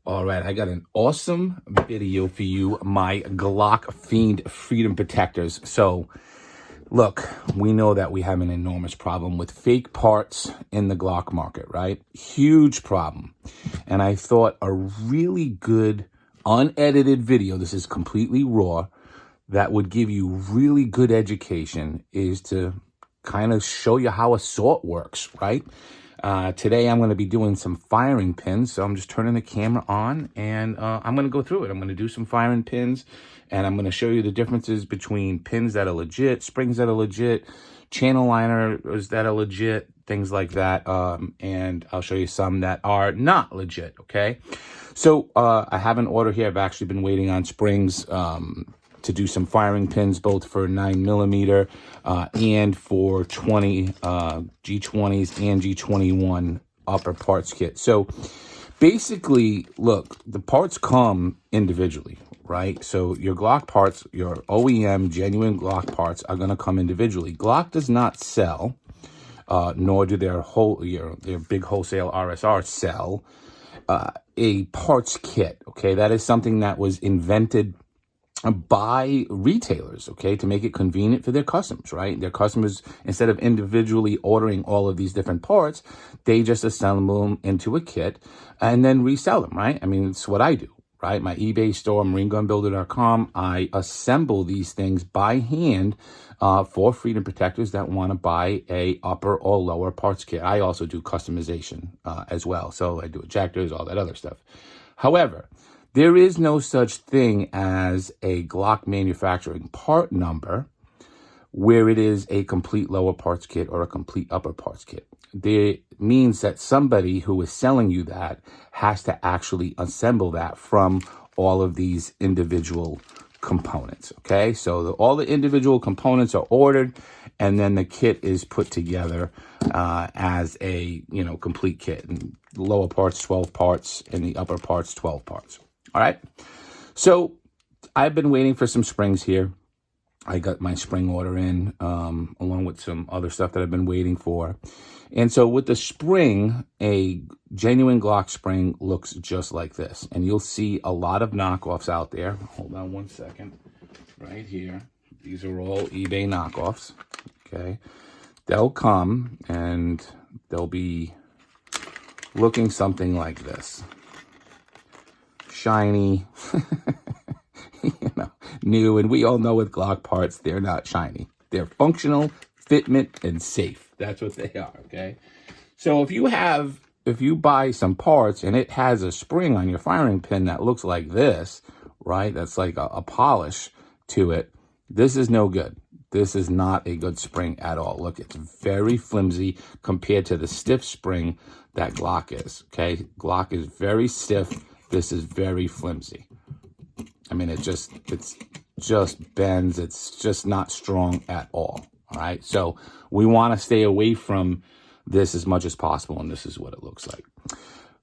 All right, I got an awesome video for you, my Glock Fiend Freedom Protectors. So, look, we know that we have an enormous problem with fake parts in the Glock market, right? Huge problem. And I thought a really good, unedited video, this is completely raw, that would give you really good education is to kind of show you how a sort works, right? Today I'm going to be doing some firing pins, so I'm just turning the camera on and I'm going to go through it. I'm going to do some firing pins and I'm going to show you the differences between pins that are legit, springs that are legit, channel liners that are legit, things like that, and I'll show you some that are not legit, okay? So I have an order here. I've actually been waiting on springs to do some firing pins, both for 9mm and for 20 G20s and G21 upper parts kit. So basically, look, the parts come individually, right? So your Glock parts, your OEM genuine Glock parts are going to come individually. Glock does not sell, nor do their big wholesale RSR sell a parts kit. Okay, that is something that was invented by retailers, okay, to make it convenient for their customers, right? Their customers, instead of individually ordering all of these different parts, they just assemble them into a kit and then resell them, right? I mean, it's what I do, right? My eBay store, marinegunbuilder.com, I assemble these things by hand for freedom protectors that want to buy a upper or lower parts kit. I also do customization as well. So I do ejectors, all that other stuff. However, there is no such thing as a Glock manufacturing part number where it is a complete lower parts kit or a complete upper parts kit. It means that somebody who is selling you that has to actually assemble that from all of these individual components, okay? So all the individual components are ordered and then the kit is put together as a, complete kit. And the lower parts, 12 parts, and the upper parts, 12 parts. All right, so I've been waiting for some springs here. I got my spring order in along with some other stuff that I've been waiting for. And so with the spring, a genuine Glock spring looks just like this. And you'll see a lot of knockoffs out there. Hold on one second. Right here. These are all eBay knockoffs. Okay. They'll come and they'll be looking something like this. Shiny, new, and we all know with Glock parts, they're not shiny. They're functional, fitment, and safe. That's what they are, okay? So if you buy some parts and it has a spring on your firing pin that looks like this, right? That's like a polish to it. This is no good. This is not a good spring at all. Look, it's very flimsy compared to the stiff spring that Glock is, okay? Glock is very stiff. This is very flimsy. I mean, it just bends. It's just not strong at all. All right. So we want to stay away from this as much as possible. And this is what it looks like.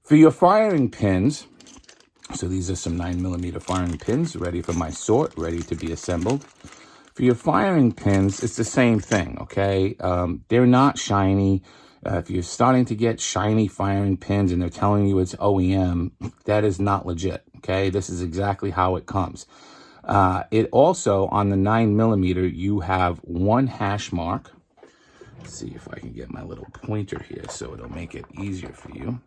For your firing pins, so these are some 9mm firing pins ready for my sort, ready to be assembled. For your firing pins, it's the same thing. Okay. They're not shiny. If you're starting to get shiny firing pins and they're telling you it's OEM, that is not legit, okay? This is exactly how it comes. It also, on the 9mm, you have one hash mark. Let's see if I can get my little pointer here so it'll make it easier for you.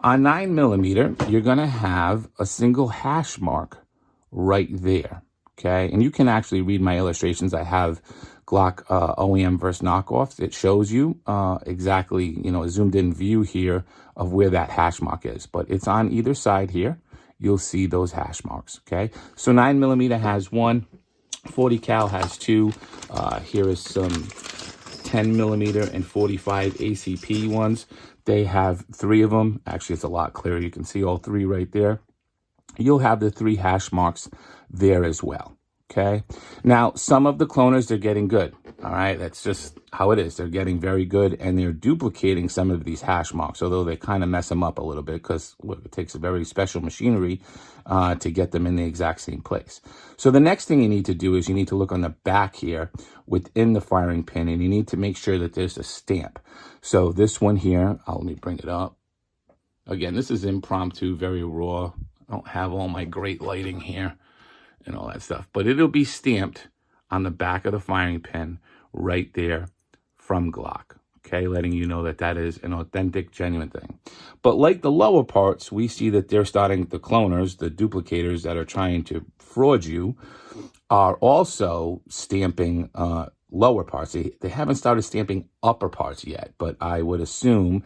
On 9mm, you're going to have a single hash mark right there, okay? And you can actually read my illustrations. I have Glock OEM versus knockoffs. It shows you exactly, a zoomed in view here of where that hash mark is. But it's on either side here. You'll see those hash marks, okay? So 9mm has one, 40 cal has two. Here is some 10mm and 45 ACP ones. They have three of them. Actually, it's a lot clearer. You can see all three right there. You'll have the three hash marks there as well. Okay. Now, some of the cloners, they're getting good. All right. That's just how it is. They're getting very good and they're duplicating some of these hash marks, although they kind of mess them up a little bit because it takes a very special machinery to get them in the exact same place. So the next thing you need to do is you need to look on the back here within the firing pin and you need to make sure that there's a stamp. So this one here, let me bring it up. Again, this is impromptu, very raw. I don't have all my great lighting here and all that stuff, but it'll be stamped on the back of the firing pin right there from Glock. Okay, letting you know that that is an authentic, genuine thing. But like the lower parts, we see that they're starting, the cloners, the duplicators that are trying to fraud you, are also stamping lower parts. They haven't started stamping upper parts yet, but I would assume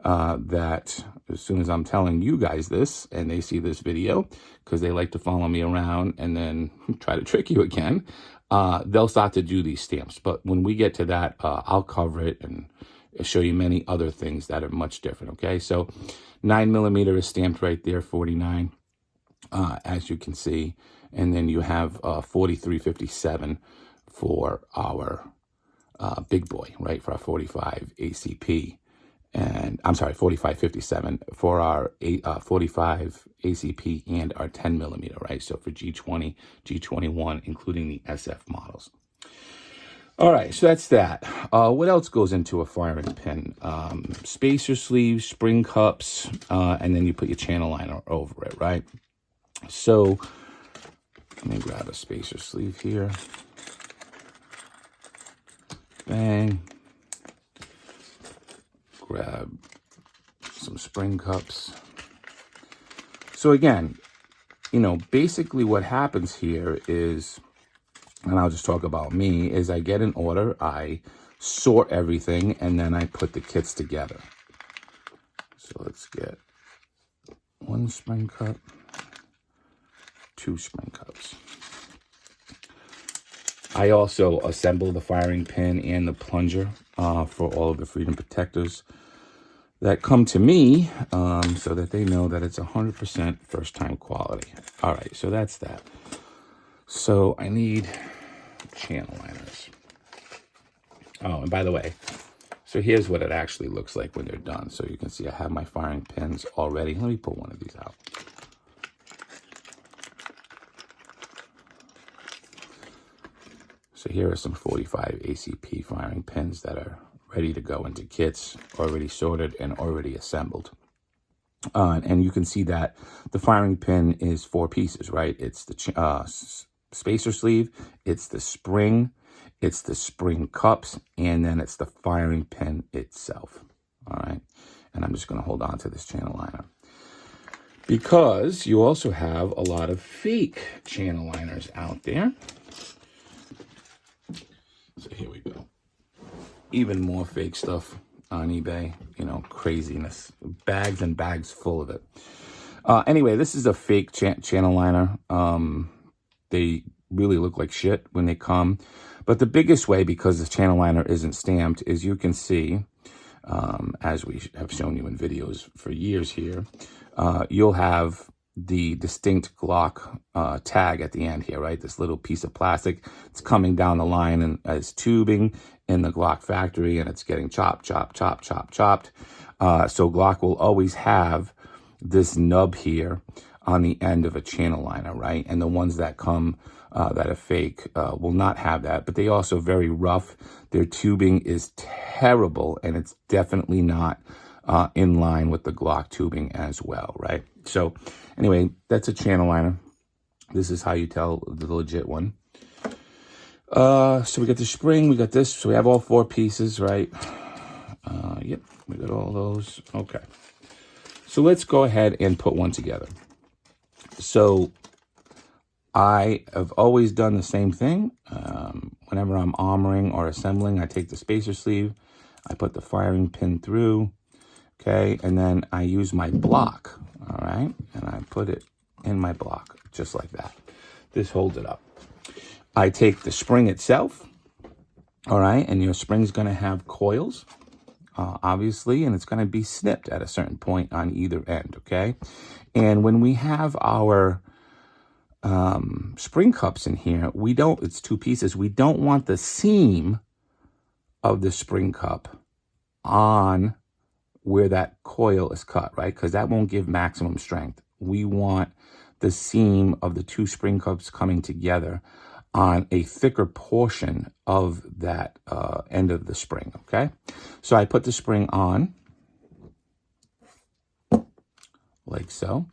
that as soon as I'm telling you guys this and they see this video, because they like to follow me around and then try to trick you again, they'll start to do these stamps. But when we get to that, I'll cover it and show you many other things that are much different, okay? So 9mm is stamped right there, 49, as you can see. And then you have 4357 for our big boy, right? For our 45 ACP. And I'm sorry, 4557 for our 45 ACP and our 10mm, right? So for G20, G21, including the SF models. All right, so that's that. What else goes into a firing pin? Spacer sleeves, spring cups, and then you put your channel liner over it, right? So let me grab a spacer sleeve here. Bang. Grab some spring cups. So again, you know, basically what happens here is, and I'll just talk about me, is I get an order, I sort everything, and then I put the kits together. So let's get 1 spring cup, 2 spring cups. I also assemble the firing pin and the plunger for all of the Freedom Protectors that come to me, so that they know that it's 100% first-time quality. All right, so that's that. So I need channel liners. Oh, and by the way, so here's what it actually looks like when they're done. So you can see I have my firing pins already. Let me pull one of these out. So here are some 45 ACP firing pins that are ready to go into kits, already sorted and already assembled. And you can see that the firing pin is 4 pieces, right? It's the spacer sleeve, it's the spring cups, and then it's the firing pin itself. All right. And I'm just going to hold on to this channel liner, because you also have a lot of fake channel liners out there. So here we go. Even more fake stuff on eBay, you know, craziness. Bags and bags full of it. Anyway, this is a fake channel liner. They really look like shit when they come. But the biggest way, because the channel liner isn't stamped, is you can see, as we have shown you in videos for years here, you'll have the distinct Glock tag at the end here, right? This little piece of plastic. It's coming down the line and as tubing in the Glock factory, and it's getting chopped. So Glock will always have this nub here on the end of a channel liner, right? And the ones that come that are fake will not have that, but they also very rough. Their tubing is terrible, and it's definitely not in line with the Glock tubing as well, right? So anyway, that's a channel liner. This is how you tell the legit one. So we got the spring, we got this. So we have all 4 pieces, right? Yep, we got all those. Okay. So let's go ahead and put one together. So I have always done the same thing. Whenever I'm armoring or assembling, I take the spacer sleeve, I put the firing pin through, okay, and then I use my block, all right, and I put it in my block, just like that. This holds it up. I take the spring itself, all right, and your spring's going to have coils, obviously, and it's going to be snipped at a certain point on either end, okay? And when we have our spring cups in here, it's 2 pieces. We don't want the seam of the spring cup on where that coil is cut, right? Because that won't give maximum strength. We want the seam of the 2 spring cups coming together on a thicker portion of that end of the spring, okay? So I put the spring on, like so.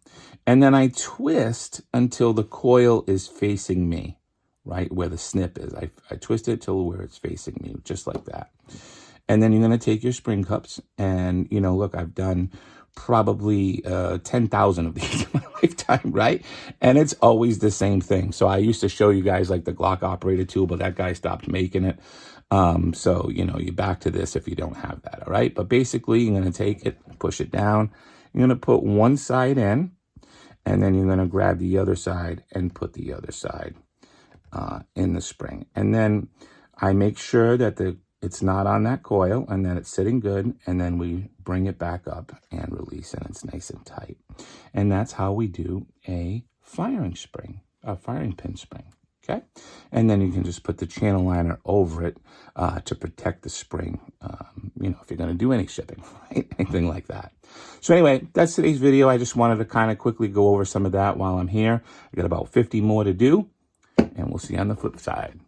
And then I twist until the coil is facing me, right where the snip is. I twist it till where it's facing me, just like that. And then you're going to take your spring cups and, you know, look, I've done probably 10,000 of these in my lifetime, right? And it's always the same thing. So I used to show you guys like the Glock operator tool, but that guy stopped making it. So, you know, you're back to this if you don't have that, all right? But basically, you're going to take it, push it down. You're going to put one side in, and then you're going to grab the other side and put the other side in the spring. And then I make sure that it's not on that coil and that it's sitting good, and then we bring it back up and release, and it's nice and tight. And that's how we do a firing pin spring, okay? And then you can just put the channel liner over it to protect the spring, you know, if you're going to do any shipping, right? Anything like that. So anyway, that's today's video. I just wanted to kind of quickly go over some of that while I'm here. I got about 50 more to do, and we'll see you on the flip side.